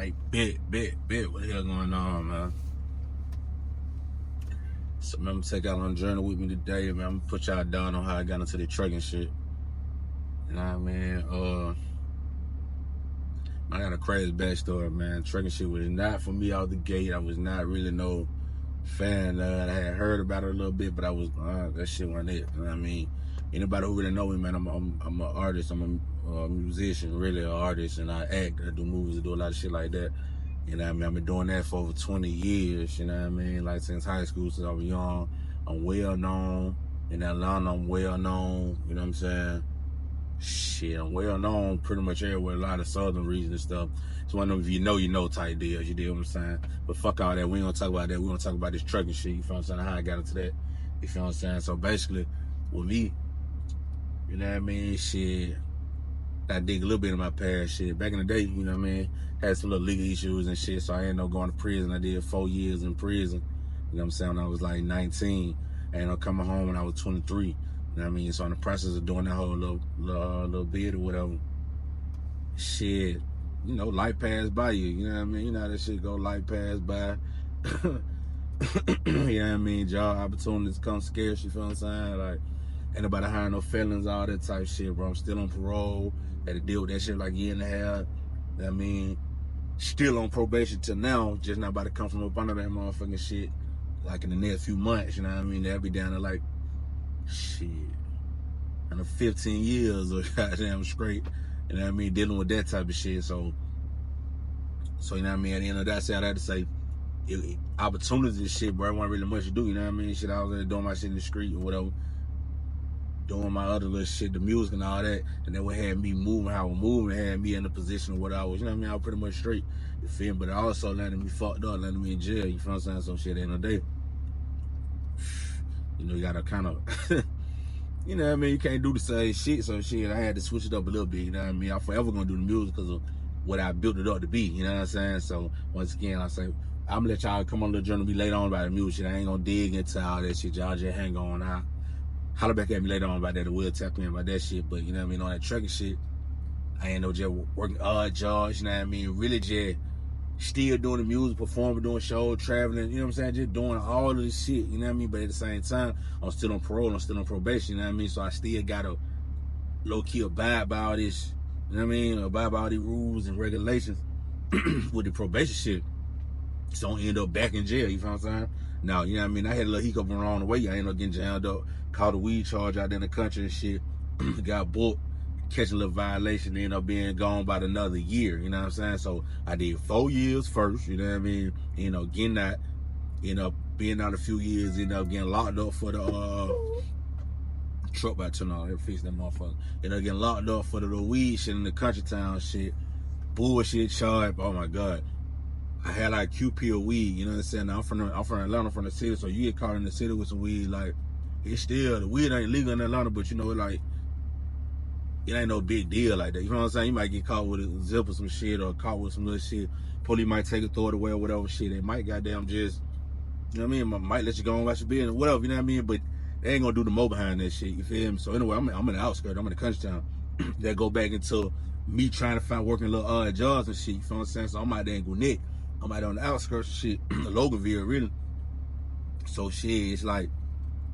like, bet. What the hell going on, man? So I'm gonna take y'all on a journey with me today, man. I'm gonna put y'all down on how I got into the trucking shit. You know what I mean? I got a crazy backstory, man. Trucking shit was not for me out the gate. I was not really no fan of it. I had heard about it a little bit, but I was that shit wasn't it. You know what I mean? Anybody who really know me, man, I'm an artist. I'm a musician, really an artist, and I act, I do movies, I do a lot of shit like that. You know what I mean? I've been doing that for over 20 years, you know what I mean? Like since high school, since I was young. I'm well known. In Atlanta, I'm well known, you know what I'm saying? Shit, I'm well known pretty much everywhere, a lot of southern regions and stuff. It's one of them, if you know type deals, you deal what I'm saying? But fuck all that, we ain't gonna talk about that. We gonna talk about this trucking shit, you feel what I'm saying? How I got into that, you feel what I'm saying? So basically, with me, you know what I mean? Shit, I dig a little bit of my past shit. Back in the day, you know what I mean? Had some little legal issues and shit, so I ended up going to prison. I did 4 years in prison, you know what I'm saying? When I was like 19, I ended up coming home when I was 23. You know what I mean? So in the process of doing that whole little bit or whatever, shit, you know, life passed by you. You know what I mean? You know how that shit go, life passed by. You know what I mean? Job opportunities come scarce, you feel what I'm saying? Like, ain't nobody hiring no felons, all that type shit, bro. I'm still on parole. Had to deal with that shit like a year and a half. You know what I mean? Still on probation till now, just not about to come from up under that motherfucking shit. Like in the next few months, you know what I mean? They'll be down to like, shit, under 15 years or goddamn straight. You know what I mean? Dealing with that type of shit. So you know what I mean? At the end of that, I had to say, opportunities and shit, bro. There wasn't really much to do, you know what I mean? Shit, I was there doing my shit in the street or whatever. Doing my other little shit, the music and all that. And then what had me moving, how I was moving, had me in the position of what I was, you know what I mean? I was pretty much straight, you feel me? But it also landed me fucked up, landed me in jail, you feel what I'm saying? So shit, at the end of the day, you know, you gotta kind of, you know what I mean? You can't do the same shit, so shit, I had to switch it up a little bit, you know what I mean? I'm forever gonna do the music because of what I built it up to be, you know what I'm saying? So once again, I say, I'm gonna let y'all come on the journey, be later on about the music shit. I ain't gonna dig into all that shit. Y'all just hang on. Holler back at me later on about that, and we'll tap in about that shit. But you know what I mean, on that trucking shit, I ain't no just working odd jobs, you know what I mean? Really just still doing the music, performing, doing shows, traveling, you know what I'm saying? Just doing all of this shit, you know what I mean? But at the same time, I'm still on parole, I'm still on probation, you know what I mean? So I still gotta low-key abide by all this, you know what I mean? Abide by all these rules and regulations with the probation shit. So I don't end up back in jail, you feel what I'm saying? Now, you know what I mean? I had a little hiccup along the way. I ended up getting jammed up, caught a weed charge out there in the country and shit. Got booked, catching a little violation, ended up being gone about another year, you know what I'm saying? So I did 4 years first, you know what I mean? You know, getting that, ended up being out a few years, ended up getting locked up for the truck by turn on, fix that motherfucker. Ended up getting locked up for the little weed shit in the country town shit. Bullshit charge, oh my God. I had like QP of weed, you know what I'm saying? Now, I'm from Atlanta, from the city, so you get caught in the city with some weed, like, it's still, the weed ain't legal in Atlanta, but you know, like, it ain't no big deal like that, you know what I'm saying? You might get caught with a zip or some shit, or caught with some little shit, police might take it, throw it away, or whatever shit, they might goddamn just, you know what I mean, might let you go on about your business, whatever, you know what I mean? But they ain't gonna do the mo behind that shit, you feel me? So anyway, I'm in the outskirts, I'm in the country town, that go back into me trying to find working little odd jobs and shit, you feel what I'm saying? So I'm out there in Gwinnett. I'm out on the outskirts of shit, Loganville, really. So shit, it's like,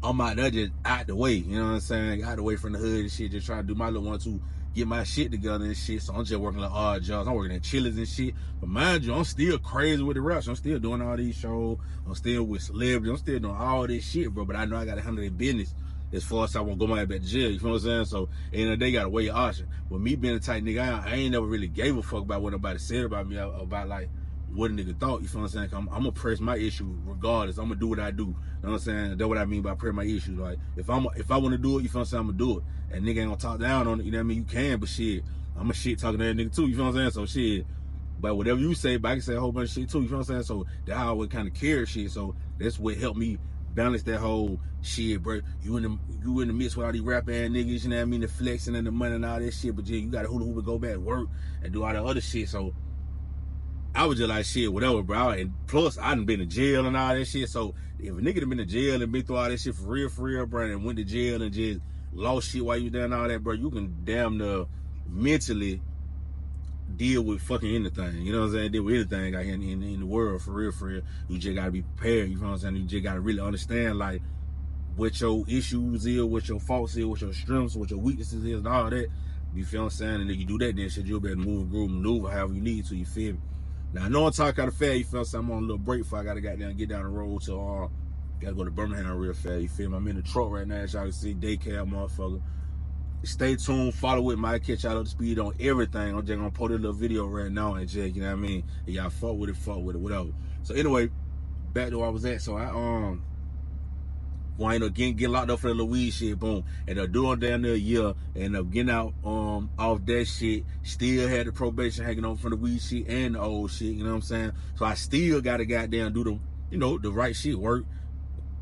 I'm out there just out the way, you know what I'm saying? Out the way from the hood and shit, just trying to do my little one to get my shit together and shit. So I'm just working like odd jobs. I'm working at Chili's and shit. But mind you, I'm still crazy with the raps. I'm still doing all these shows. I'm still with celebrities. I'm still doing all this shit, bro. But I know I gotta handle their business as far as I won't go back to jail. You feel what I'm saying? So, and they got a way of option. With me being a tight nigga, I ain't never really gave a fuck about what nobody said about me, about like, what a nigga thought, you feel what I'm saying? I'm gonna press my issue regardless. I'm gonna do what I do. You know what I'm saying? That's what I mean by press my issue. Like, if I wanna do it, you feel what I'm saying, I'm gonna do it. And nigga ain't gonna talk down on it, you know what I mean? You can, but shit, I'm a shit talking to that nigga too, you feel what I'm saying? So shit, but whatever you say, but I can say a whole bunch of shit too, you feel what I'm saying? So that's how I would kind of carry shit. So that's what helped me balance that whole shit, bro. You in the midst with all these rap ass niggas, you know what I mean? The flexing and the money and all that shit, but yeah, you gotta hula hoop and go back to work and do all that other shit. So I was just like, shit, whatever, bro. And plus, I done been to jail and all that shit. So if a nigga done been to jail and been through all that shit for real, bro, and went to jail and just lost shit while you doing all that, bro, you can damn near mentally deal with fucking anything. You know what I'm saying? Deal with anything out here in the world, for real, for real. You just gotta be prepared. You know what I'm saying? You just gotta really understand, like, what your issues is, what your faults is, what your strengths, what your weaknesses is, and all that. You feel what I'm saying? And if you do that, then shit, you'll be able to move, groove, maneuver however you need to. You feel me? Now, I know I'm talking kind of fast. You feel what I'm saying? I'm on a little break before I gotta get down the road to gotta go to Birmingham real fast. You feel me? I'm in the truck right now, as y'all can see. Daycare, motherfucker. Stay tuned, follow with me. I catch y'all up to speed on everything. I'm just gonna post a little video right now and check, you know what I mean? And y'all fuck with it, whatever. So anyway, back to where I was at. So I wind up getting locked up for the little weed shit, boom. And they're doing damn near a year, and up getting out off that shit. Still had the probation hanging on from the weed shit and the old shit, you know what I'm saying? So I still gotta goddamn do the, you know, the right shit, work.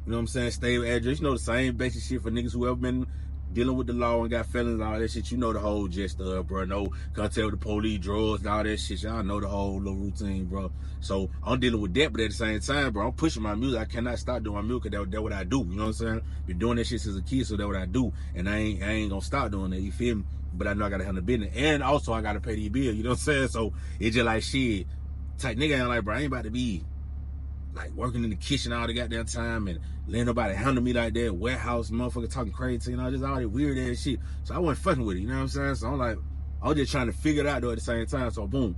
You know what I'm saying? Stable address, you know, the same basic shit for niggas who ever been dealing with the law and got felons and all that shit. You know the whole gist of it, bro. No contact with the police, drugs, and all that shit. Y'all know the whole little routine, bro. So I'm dealing with that, but at the same time, bro, I'm pushing my music. I cannot stop doing my music, because that's what I do. You know what I'm saying? Been doing that shit since a kid, so that's what I do. And I ain't gonna stop doing that, you feel me? But I know I gotta handle business. And also I gotta pay the bill, you know what I'm saying? So it's just like shit. Type nigga ain't like, bro, I ain't about to be like working in the kitchen all the goddamn time and letting nobody handle me like that. Warehouse motherfucker talking crazy, you know, just all that weird ass shit. So I wasn't fucking with it, you know what I'm saying? So I'm like, I was just trying to figure it out though at the same time. So boom,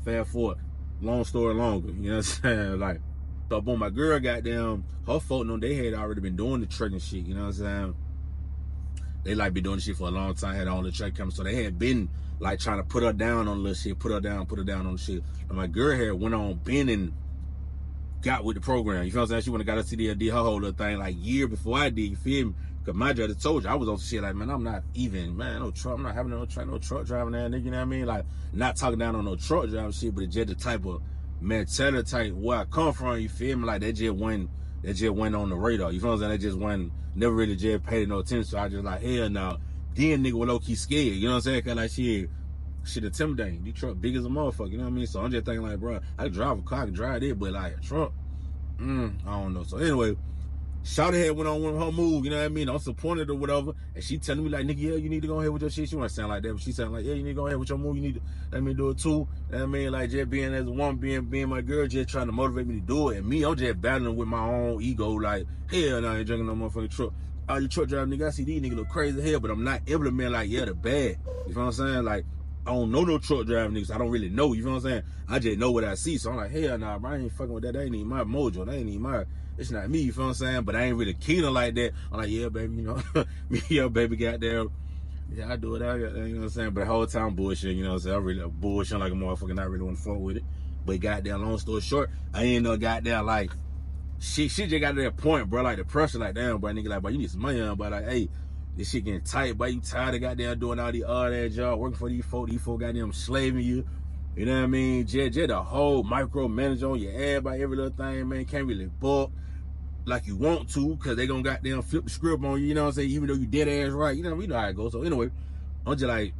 fast forward, long story longer, you know what I'm saying? Like, so boom, my girl goddamn, her folk, no, they had already been doing the trucking shit, you know what I'm saying? They like been doing the shit for a long time, had all the truck coming, so they had been like trying to put her down on the little shit, put her down on the shit. And my girl had went on bending, got with the program, you feel what I'm saying? She went and got a CD and did her whole little thing like year before I did, you feel me? Cause my judge told you I was on shit like, man, I'm not even, man, no truck, I'm not having no truck driving that nigga, you know what I mean? Like, not talking down on no truck driving shit, but it's just the type of mentality type where I come from, you feel me? Like that just went on the radar, you feel what I'm saying? That just went, never really just paid no attention, so I just like, hell no. Then nigga was low-key scared, you know what I'm saying? Cause like shit intimidating. These truck big as a motherfucker, you know what I mean? So I'm just thinking like, bro, I can drive a car, I can drive it, but like a truck, I don't know. So anyway, Shawty had went on one of her move, you know what I mean? I'm disappointed or whatever, and she telling me like, nigga, yeah, you need to go ahead with your shit. She wanna sound like that, but she sound like, yeah, you need to go ahead with your move. You need to let me do it too. You know what I mean? Like just being as a woman, being my girl, just trying to motivate me to do it. And me, I'm just battling with my own ego, like, hell, I ain't drinking no motherfucking truck. All you truck driving nigga, I see these niggas look crazy hell, but I'm not implementing like, yeah, the bad. You know what I'm saying? Like, I don't know no truck driving niggas. I don't really know. You feel what I'm saying? I just know what I see. So I'm like, hell nah, bro, I ain't fucking with that. That ain't even my mojo. That ain't even my, it's not me. You feel what I'm saying? But I ain't really keen on like that. I'm like, yeah, baby, you know, me, yeah, baby, goddamn. Yeah, I do it. You know what I'm saying? But the whole time bullshit, you know what I'm saying? I really bullshit like a motherfucker. Not really want to fuck with it. But goddamn, long story short, I ain't no goddamn like, shit just got to that point, bro. Like the pressure, like, damn, bro, nigga, like, bro, you need some money on, but like, hey, this shit getting tight, boy. You tired of goddamn doing all these odd ass jobs, working for these folk goddamn slaving you. You know what I mean? Just the whole micromanage on your ass by every little thing, man. Can't really book like you want to, cause they gonna goddamn flip the script on you, you know what I'm saying? Even though you dead ass right, you know how it goes. So anyway, I'm just like,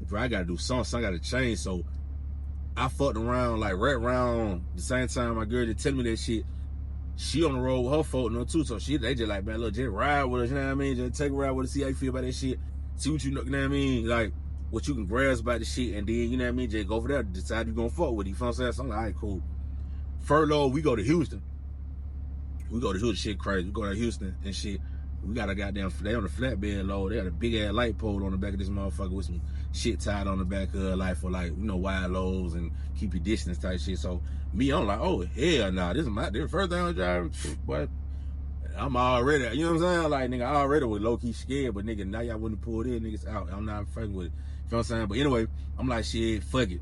bro, I gotta do something gotta change. So I fucked around, like right around the same time my girl just telling me that shit. She on the road with her folk, no too. So they just like, man, look, just ride with us, you know what I mean? Just take a ride with us, see how you feel about that shit. See what you know what I mean? Like, what you can grasp about the shit, and then, you know what I mean? Just go for that, decide you gonna fuck with it, you feel what I'm saying? So I'm like, all right, cool. Furlough, we go to Houston. Shit crazy. We go to Houston and shit. We got a goddamn, they on the flatbed load. They got a big ass light pole on the back of this motherfucker with some shit tied on the back of her, like for like, you know, wide loads and keep your distance type shit. So me, I'm like, oh hell nah, this is first time I'm driving, but I'm already, you know what I'm saying? Like nigga, I already was low key scared, but nigga, now y'all wouldn't pull in, niggas out. I'm not fucking with it. You know what I'm saying? But anyway, I'm like, shit, fuck it.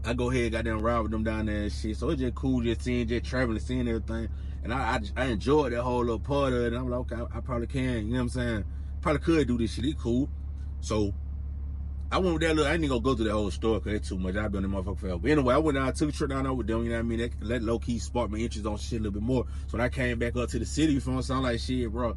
I go ahead, goddamn ride with them down there and shit. So it's just cool, just traveling, seeing everything. And I enjoyed that whole little part of it. And I'm like, okay, I probably can, you know what I'm saying? Probably could do this shit, it's cool. So I went with that little, I ain't even gonna go through that whole story because it's too much. I've been on the motherfucker forever. But anyway, I went down, I took a trip down there with them, you know what I mean? That low key sparked my interest on shit a little bit more. So when I came back up to the city, you feel what I'm saying? I'm like, shit, bro.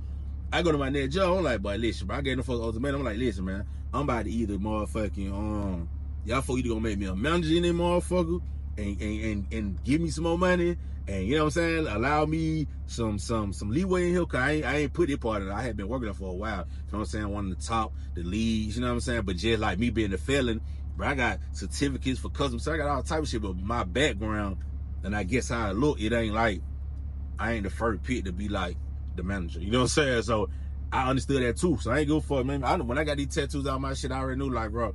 I go to my next job, I'm like, boy, listen, bro. I gave them folks ultimatum. I'm like, listen, man, I'm about to either motherfucking, y'all folks either gonna make me a manager in that motherfucker and give me some more money, and you know what I'm saying, allow me some leeway in here, cause I ain't put it part of it. I had been working there for a while, you know what I'm saying, one of the top, the leads, you know what I'm saying, but just like me being a felon, Bro, I got certificates for custom, so I got all type of shit, but my background, and I guess how I look, it ain't like, I ain't the first pick to be like the manager. You know what I'm saying? So I understood that too. So I ain't go for it, man. When I got these tattoos out my shit, I already knew, like, bro,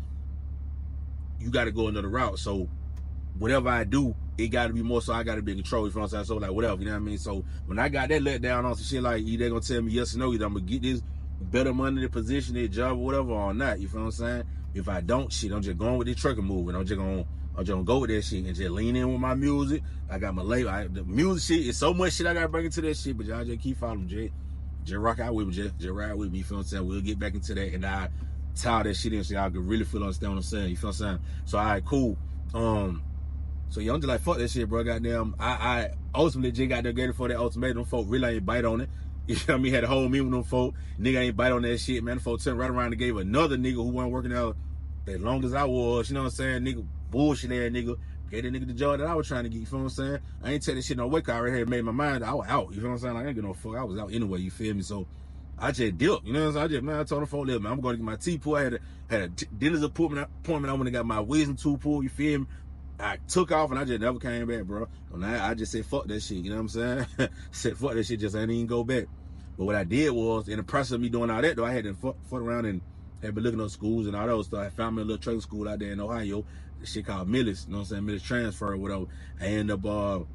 you got to go another route. So whatever I do, it got to be more so I got to be in control. You know what I'm saying? So like, whatever, you know what I mean? So when I got that let down on some shit, like, either going to tell me yes or no, either I'm going to get this better money, the position, the job, or whatever, or not. You feel what I'm saying? If I don't, shit, I'm just going with this trucking move, and I'm just gonna go with that shit and just lean in with my music. I got my label. The music shit is so much shit I gotta bring into that shit, but y'all just keep following me, just rock out with me, just ride with me. You feel what I'm saying? We'll get back into that, and I tie that shit in so y'all can really feel understand what I'm saying. You feel what I'm saying? So all right, cool. So yeah, I'm just like, fuck that shit, bro. Goddamn, I ultimately just got there getting for that ultimatum. Them folk really ain't bite on it. You know what I mean? Had a whole meeting with them folk. Nigga ain't bite on that shit, man. The folk turned right around and gave another nigga who wasn't working out as long as I was, you know what I'm saying? Nigga, bullshit ass nigga. Gave that nigga the job that I was trying to get, you feel what I'm saying? I ain't take that shit no way, cause I already had made my mind. I was out, you feel what I'm saying? Like, I ain't get no fuck. I was out anyway, you feel me? So I just dipped, you know what I'm saying? I told the folk, man, I'm going to get my teeth pulled. I had a dinner's appointment. I went and got my wisdom tooth pulled, you feel me? I took off and I just never came back, bro. And I just said, fuck that shit, you know what I'm saying? Said, fuck that shit, just ain't even go back. But what I did was, in the process of me doing all that, though, I had to fuck around and had been looking up schools and all those stuff. I found me a little training school out there in Ohio, this shit called Millis, you know what I'm saying? Millis Transfer or whatever. I ended up,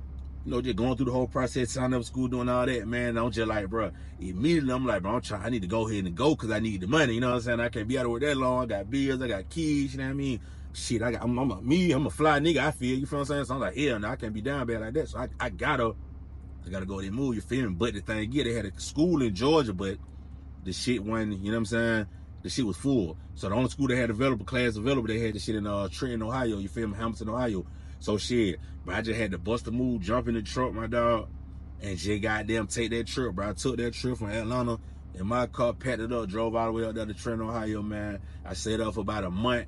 just going through the whole process, signing up school, doing all that, man. I'm just like, bro, immediately I'm like, bro, I need to go ahead and go because I need the money, you know what I'm saying? I can't be out of work that long. I got bills, I got kids, you know what I mean? Shit, I'm a fly nigga, I feel, you feel what I'm saying? So I'm like, hell no, I can't be down bad like that. So I gotta go there and move, you feel me? But the thing, yeah, they had a school in Georgia, but the shit wasn't, you know what I'm saying? The shit was full. So the only school that had class available, they had the shit in Trenton, Ohio, you feel me? Hamilton, Ohio. So shit, but I just had to bust a move, jump in the truck, my dog, and just goddamn take that trip, bro. I took that trip from Atlanta in my car, packed it up, drove all the way up there to Trenton, Ohio, man. I stayed up for about a month,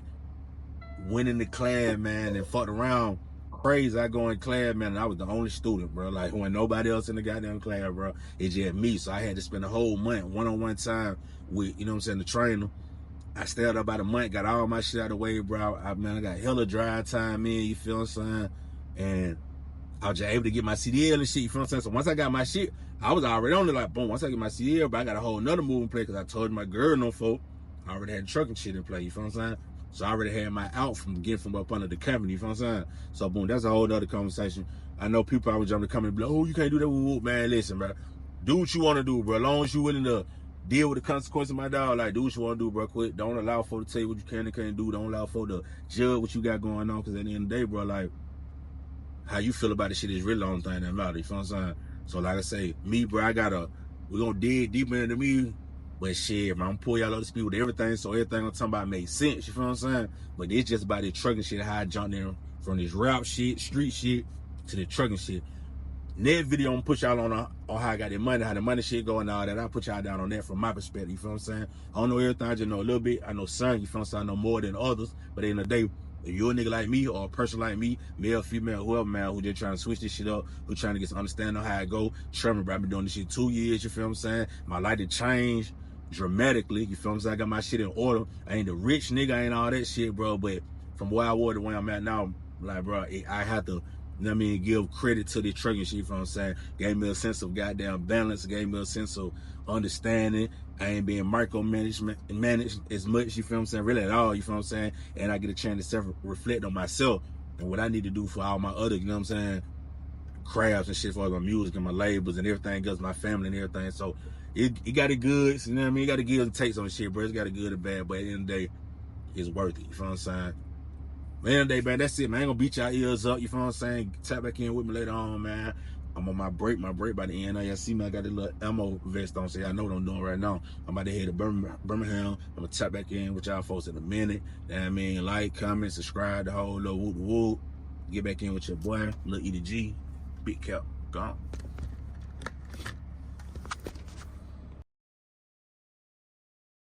went in the class, man, and fucked around. Crazy, I go in class, man, and I was the only student, bro. Like, when nobody else in the goddamn class, bro, it's just me. So I had to spend a whole month, one-on-one time with, you know what I'm saying, the trainer. I stayed up about a month, got all my shit out of the way, bro. I got hella drive time in, you feel what I'm saying? And I was just able to get my CDL and shit, you feel what I'm saying? So once I got my shit, I was already on it, like, boom, once I get my CDL, but I got a whole nother move in play because I told my girl no folk. I already had trucking shit in play, you feel what I'm saying? So I already had my out from getting from up under the company, you feel what I'm saying? So boom, that's a whole other conversation. I know people always jump to come and be like, oh, you can't do that with man. Listen, bro. Do what you want to do, bro. As long as you willing to deal with the consequences, my dog, like, do what you want to do, bro. Quit. Don't allow for to tell you what you can and can't do. Don't allow for to judge what you got going on, because at the end of the day, bro, like, how you feel about this shit is really the only thing that matters, you feel what I'm saying? So like I say, me, bro, we're gonna dig deeper into me. But shit, man, I'm pull y'all up to speed with everything, so everything I'm talking about makes sense, you feel what I'm saying? But it's just about the trucking shit, how I jumped in from this rap shit, street shit, to the trucking shit. Next video, I'm gonna put y'all on how I got the money, how the money shit going, and all that. I'll put y'all down on that from my perspective, you feel what I'm saying? I don't know everything, I just know a little bit. I know some, you feel what I'm saying? I know more than others, but at the end of the day, if you're a nigga like me or a person like me, male, female, whoever, man, who just trying to switch this shit up, who trying to get some understanding on how it go, trust me, bro, I've been doing this shit 2 years, you feel what I'm saying? My life did change dramatically, you feel what I'm saying? I got my shit in order. I ain't the rich nigga, I ain't all that shit, bro, but from where I was to where I'm at now, like, bro, I have to, you know what I mean, give credit to the trucking shit, you know what I'm saying? Gave me a sense of goddamn balance, gave me a sense of understanding. I ain't being managed as much, you feel what I'm saying? Really at all, you feel what I'm saying? And I get a chance to self-reflect on myself and what I need to do for all my other, you know what I'm saying, crafts and shit, for my music and my labels and everything else, my family and everything. So it got it good, you know what I mean? You got to give and take some shit, bro. It's got it good and bad, but at the end of the day, it's worth it, you feel what I'm saying? At the end of the day, man, that's it, man. I ain't gonna beat y'all ears up, you feel what I'm saying? Tap back in with me later on, man. I'm on my break by the end. Y'all see me, I got a little ammo vest on, so y'all know what I'm doing right now. I'm about to head to Birmingham. I'm gonna tap back in with y'all folks in a minute. You know what I mean? Like, comment, subscribe, the whole little whoop. Get back in with your boy, Lil E the G, Big Cap, gone.